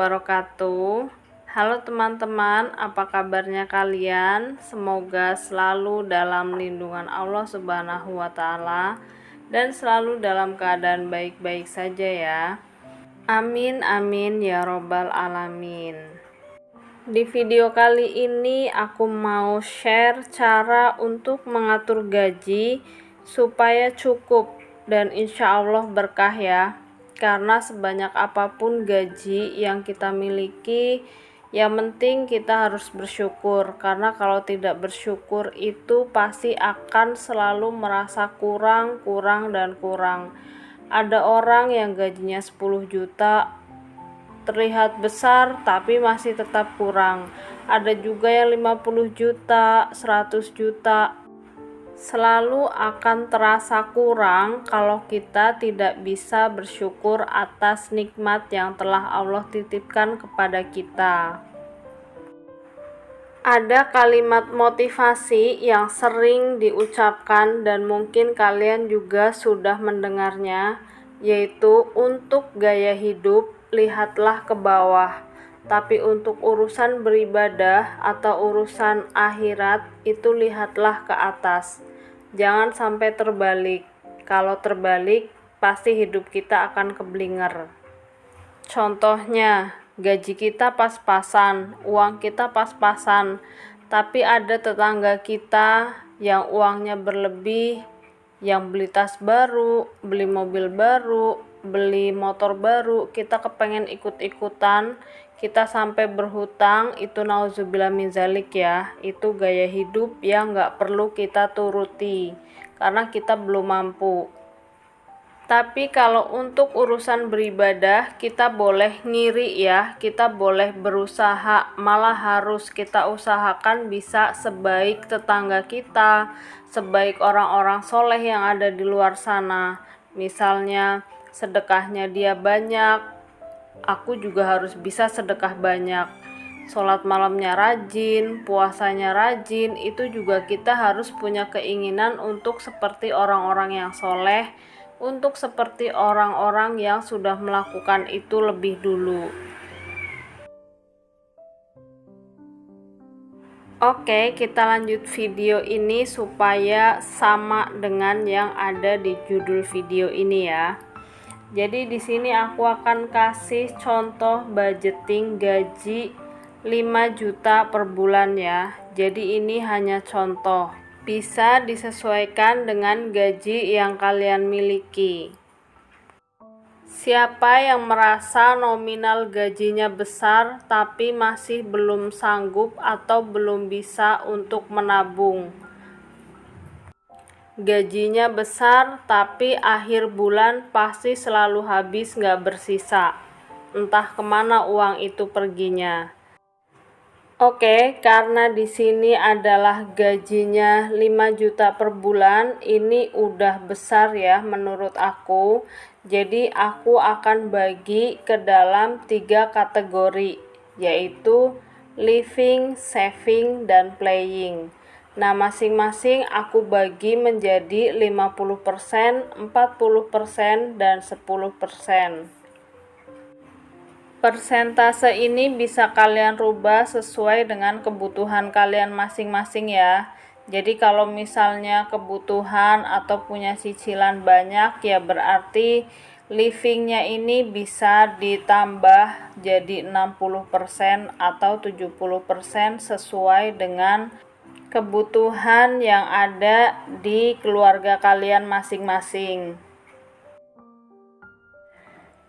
wabarakatuh. Halo teman-teman, apa kabarnya kalian? Semoga selalu dalam lindungan Allah Subhanahu wa Ta'ala dan selalu dalam keadaan baik-baik saja ya. Amin amin ya robbal alamin. Di video kali ini aku mau share cara untuk mengatur gaji supaya cukup dan insya Allah berkah ya. Karena sebanyak apapun gaji yang kita miliki, yang penting kita harus bersyukur. Karena kalau tidak bersyukur itu pasti akan selalu merasa kurang. Ada orang yang gajinya 10 juta terlihat besar tapi masih tetap kurang. Ada juga yang 50 juta, 100 juta. Selalu akan terasa kurang kalau kita tidak bisa bersyukur atas nikmat yang telah Allah titipkan kepada kita. Ada kalimat motivasi yang sering diucapkan dan mungkin kalian juga sudah mendengarnya, yaitu untuk gaya hidup lihatlah ke bawah, tapi untuk urusan beribadah atau urusan akhirat itu lihatlah ke atas. Jangan sampai terbalik. Kalau terbalik, pasti hidup kita akan keblinger. Contohnya, gaji kita pas-pasan, uang kita pas-pasan, tapi ada tetangga kita yang uangnya berlebih, yang beli tas baru, beli mobil baru, beli motor baru, kita kepengen ikut-ikutan, kita sampai berhutang, itu nauzubillah min zalik ya. Itu gaya hidup yang nggak perlu kita turuti karena kita belum mampu. Tapi kalau untuk urusan beribadah kita boleh ngiri ya, kita boleh berusaha, malah harus kita usahakan bisa sebaik tetangga kita, sebaik orang-orang soleh yang ada di luar sana. Misalnya sedekahnya dia banyak, aku juga harus bisa sedekah banyak. Sholat malamnya rajin, puasanya rajin, itu juga kita harus punya keinginan untuk seperti orang-orang yang soleh, untuk seperti orang-orang yang sudah melakukan itu lebih dulu. Oke, kita lanjut video ini supaya sama dengan yang ada di judul video ini ya. Jadi di sini aku akan kasih contoh budgeting gaji 5 juta per bulan ya. Jadi ini hanya contoh. Bisa disesuaikan dengan gaji yang kalian miliki. Siapa yang merasa nominal gajinya besar tapi masih belum sanggup atau belum bisa untuk menabung? Gajinya besar tapi akhir bulan pasti selalu habis nggak bersisa. Entah kemana uang itu perginya. Oke, karena di sini adalah gajinya 5 juta per bulan, ini udah besar ya menurut aku. Jadi aku akan bagi ke dalam 3 kategori, yaitu living, saving, dan playing. Nah, masing-masing aku bagi menjadi 50%, 40%, dan 10%. Persentase ini bisa kalian rubah sesuai dengan kebutuhan kalian masing-masing ya. Jadi kalau misalnya kebutuhan atau punya cicilan banyak ya berarti livingnya ini bisa ditambah jadi 60% atau 70% sesuai dengan kebutuhan yang ada di keluarga kalian masing-masing.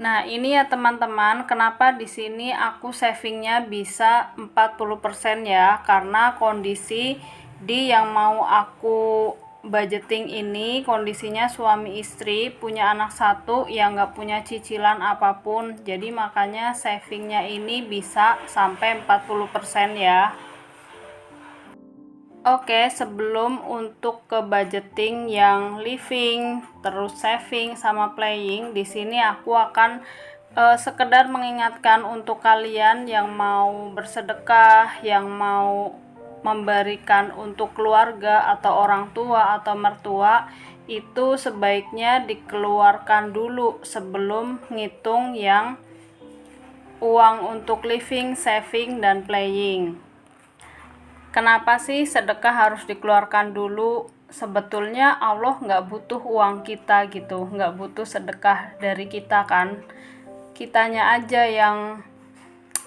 Nah, ini ya teman-teman, kenapa di sini aku savingnya bisa 40% ya, karena kondisi di yang mau aku budgeting ini kondisinya suami istri, punya anak 1 yang nggak punya cicilan apapun, jadi makanya savingnya ini bisa sampai 40% ya. Oke, sebelum untuk ke budgeting yang living, terus saving sama playing, di sini aku akan sekedar mengingatkan untuk kalian yang mau bersedekah, yang mau memberikan untuk keluarga atau orang tua atau mertua, itu sebaiknya dikeluarkan dulu sebelum ngitung yang uang untuk living, saving, dan playing. Kenapa sih sedekah harus dikeluarkan dulu? Sebetulnya Allah nggak butuh uang kita gitu, nggak butuh sedekah dari kita kan. Kitanya aja yang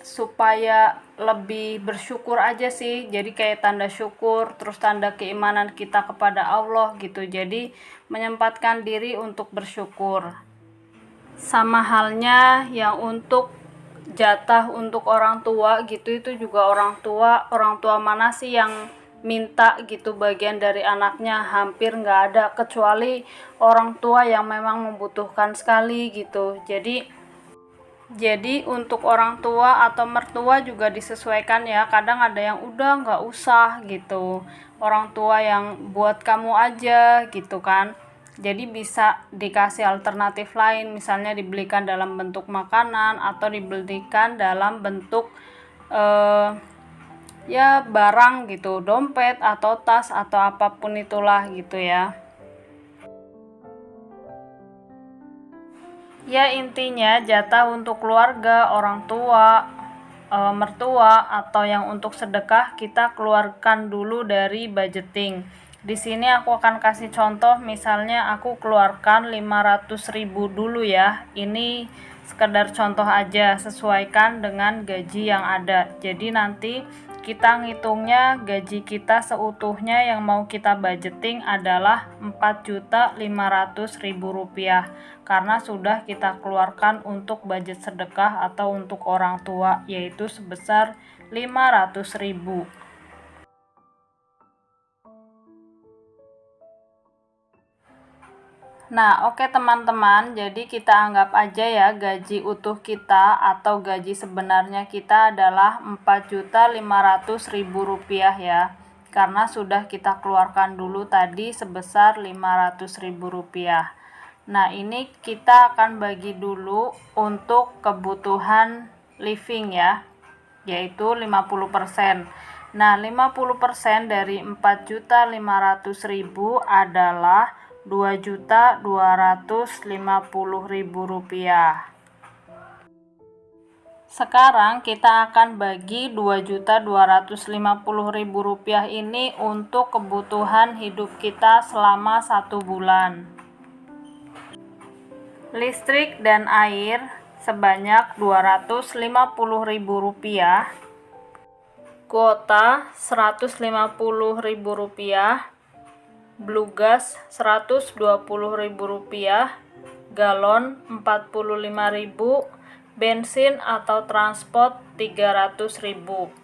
supaya lebih bersyukur aja sih, jadi kayak tanda syukur, terus tanda keimanan kita kepada Allah gitu. Jadi menyempatkan diri untuk bersyukur. Sama halnya yang untuk jatah untuk orang tua gitu, itu juga orang tua mana sih yang minta gitu bagian dari anaknya? Hampir nggak ada, kecuali orang tua yang memang membutuhkan sekali gitu. Jadi untuk orang tua atau mertua juga disesuaikan ya, kadang ada yang udah nggak usah gitu, orang tua yang buat kamu aja gitu kan. Jadi bisa dikasih alternatif lain, misalnya dibelikan dalam bentuk makanan atau dibelikan dalam bentuk ya barang gitu, dompet atau tas atau apapun itulah gitu ya. Ya intinya jatah untuk keluarga, orang tua, mertua, atau yang untuk sedekah kita keluarkan dulu dari budgeting. Di sini aku akan kasih contoh, misalnya aku keluarkan 500.000 dulu ya. Ini sekedar contoh aja, sesuaikan dengan gaji yang ada. Jadi nanti kita ngitungnya gaji kita seutuhnya yang mau kita budgeting adalah Rp4.500.000 karena sudah kita keluarkan untuk budget sedekah atau untuk orang tua, yaitu sebesar 500.000. Nah, oke teman-teman, jadi kita anggap aja ya gaji utuh kita atau gaji sebenarnya kita adalah Rp4.500.000 ya, karena sudah kita keluarkan dulu tadi sebesar Rp500.000. Nah, ini kita akan bagi dulu untuk kebutuhan living ya, yaitu 50%. Nah, 50% dari Rp4.500.000 adalah Rp2.250.000. Sekarang kita akan bagi Rp2.250.000 ini untuk kebutuhan hidup kita selama 1 bulan. Listrik dan air sebanyak Rp250.000, kuota Rp150.000, blue gas Rp120.000, galon Rp45.000, bensin atau transport Rp300.000.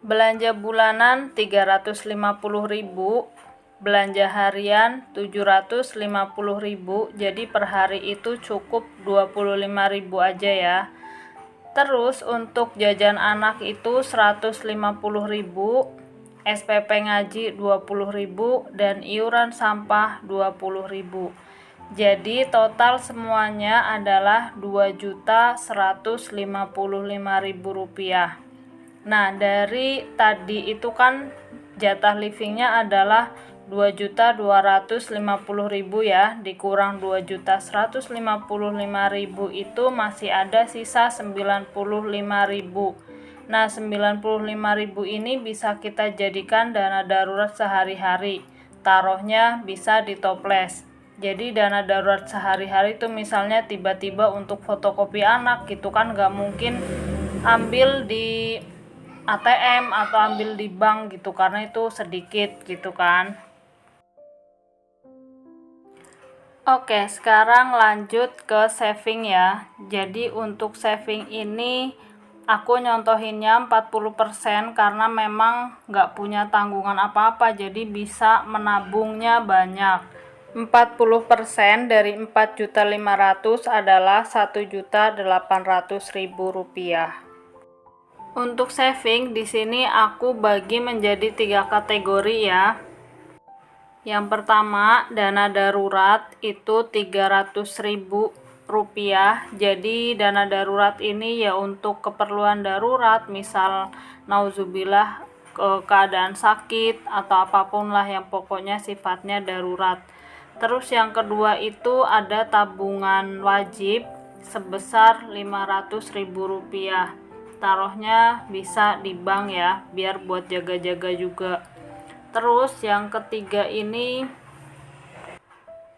Belanja bulanan Rp350.000, belanja harian Rp750.000, jadi per hari itu cukup Rp25.000 aja ya. Terus untuk jajan anak itu Rp150.000, SPP ngaji Rp20.000, dan iuran sampah Rp20.000. Jadi total semuanya adalah Rp2.155.000. Nah, dari tadi itu kan jatah livingnya adalah Rp2.250.000 ya, dikurang Rp2.155.000 itu masih ada sisa Rp95.000. Nah, Rp95.000 ini bisa kita jadikan dana darurat sehari-hari. Taruhnya bisa di toples. Jadi dana darurat sehari-hari itu misalnya tiba-tiba untuk fotokopi anak gitu kan, gak mungkin ambil di ATM atau ambil di bank gitu karena itu sedikit gitu kan. Oke, sekarang lanjut ke saving ya. Jadi untuk saving ini aku nyontohinnya 40% karena memang nggak punya tanggungan apa-apa, jadi bisa menabungnya banyak. 40% dari 4.500.000 adalah Rp1.800.000. Untuk saving di sini aku bagi menjadi 3 kategori ya. Yang pertama, dana darurat itu Rp300.000. Jadi dana darurat ini ya untuk keperluan darurat, misal nauzubillah keadaan sakit atau apapun lah yang pokoknya sifatnya darurat. Terus yang kedua itu ada tabungan wajib sebesar Rp500.000. Taruhnya bisa di bank ya, biar buat jaga-jaga juga. Terus yang ketiga ini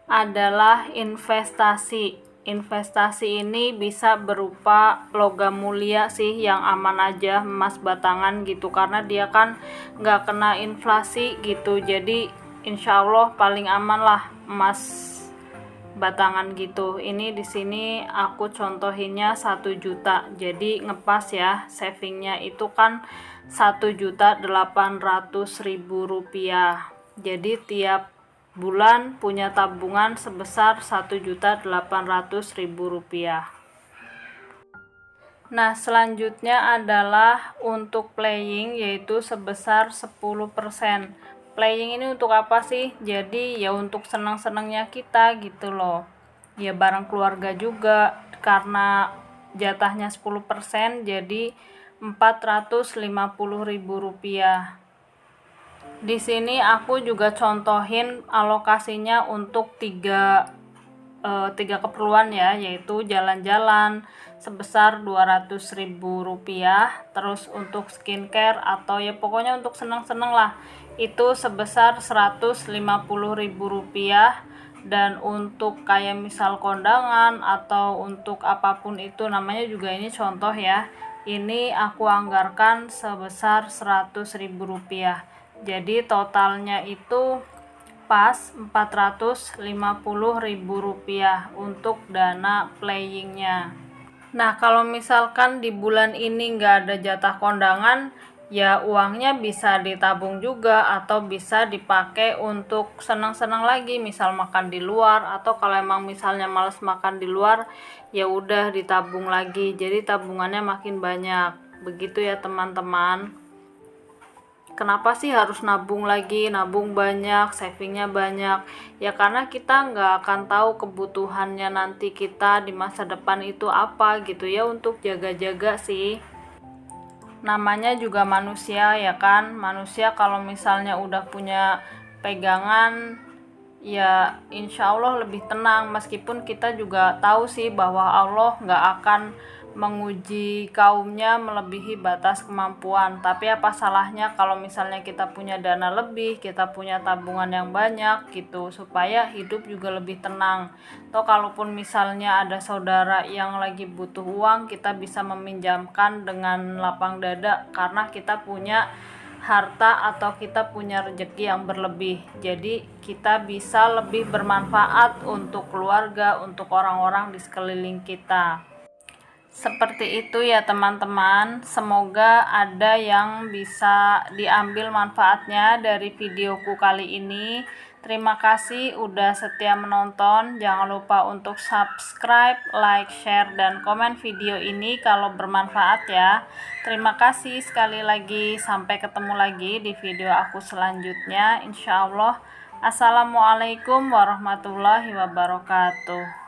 adalah investasi. Investasi ini bisa berupa logam mulia sih, yang aman aja, emas batangan gitu, karena dia kan nggak kena inflasi gitu. Jadi insya Allah paling aman lah emas batangan gitu. Ini di sini aku contohinnya 1 juta. Jadi ngepas ya, savingnya itu kan Rp1.800.000. Jadi tiap bulan punya tabungan sebesar Rp1.800.000. Nah, selanjutnya adalah untuk playing, yaitu sebesar 10%. Playing ini untuk apa sih? Jadi ya untuk senang-senangnya kita gitu loh. Ya bareng keluarga juga, karena jatahnya 10%, jadi Rp450.000. Di sini aku juga contohin alokasinya untuk tiga keperluan ya, yaitu jalan-jalan sebesar Rp200.000, terus untuk skincare atau ya pokoknya untuk seneng-seneng lah itu sebesar Rp150.000. Dan untuk kayak misal kondangan atau untuk apapun itu, namanya juga ini contoh ya, ini aku anggarkan sebesar Rp100.000. Jadi totalnya itu pas Rp450.000 untuk dana playingnya. Nah, kalau misalkan di bulan ini nggak ada jatah kondangan, ya uangnya bisa ditabung juga atau bisa dipakai untuk senang-senang lagi, misal makan di luar, atau kalau emang misalnya males makan di luar, ya udah ditabung lagi. Jadi tabungannya makin banyak. Begitu ya teman-teman. Kenapa sih harus nabung lagi, nabung banyak, savingnya banyak? Ya karena kita nggak akan tahu kebutuhannya nanti kita di masa depan itu apa gitu ya, untuk jaga-jaga sih. Namanya juga manusia ya kan, manusia kalau misalnya udah punya pegangan, ya insya Allah lebih tenang. Meskipun kita juga tahu sih bahwa Allah nggak akan menguji kaumnya melebihi batas kemampuan, tapi apa salahnya kalau misalnya kita punya dana lebih, kita punya tabungan yang banyak gitu, supaya hidup juga lebih tenang. Atau kalaupun misalnya ada saudara yang lagi butuh uang, kita bisa meminjamkan dengan lapang dada karena kita punya harta atau kita punya rezeki yang berlebih. Jadi kita bisa lebih bermanfaat untuk keluarga, untuk orang-orang di sekeliling kita. Seperti itu ya teman-teman, semoga ada yang bisa diambil manfaatnya dari videoku kali ini. Terima kasih udah setia menonton. Jangan lupa untuk subscribe, like, share, dan komen video ini kalau bermanfaat ya. Terima kasih sekali lagi. Sampai ketemu lagi di video aku selanjutnya, insya Allah. Assalamualaikum warahmatullahi wabarakatuh.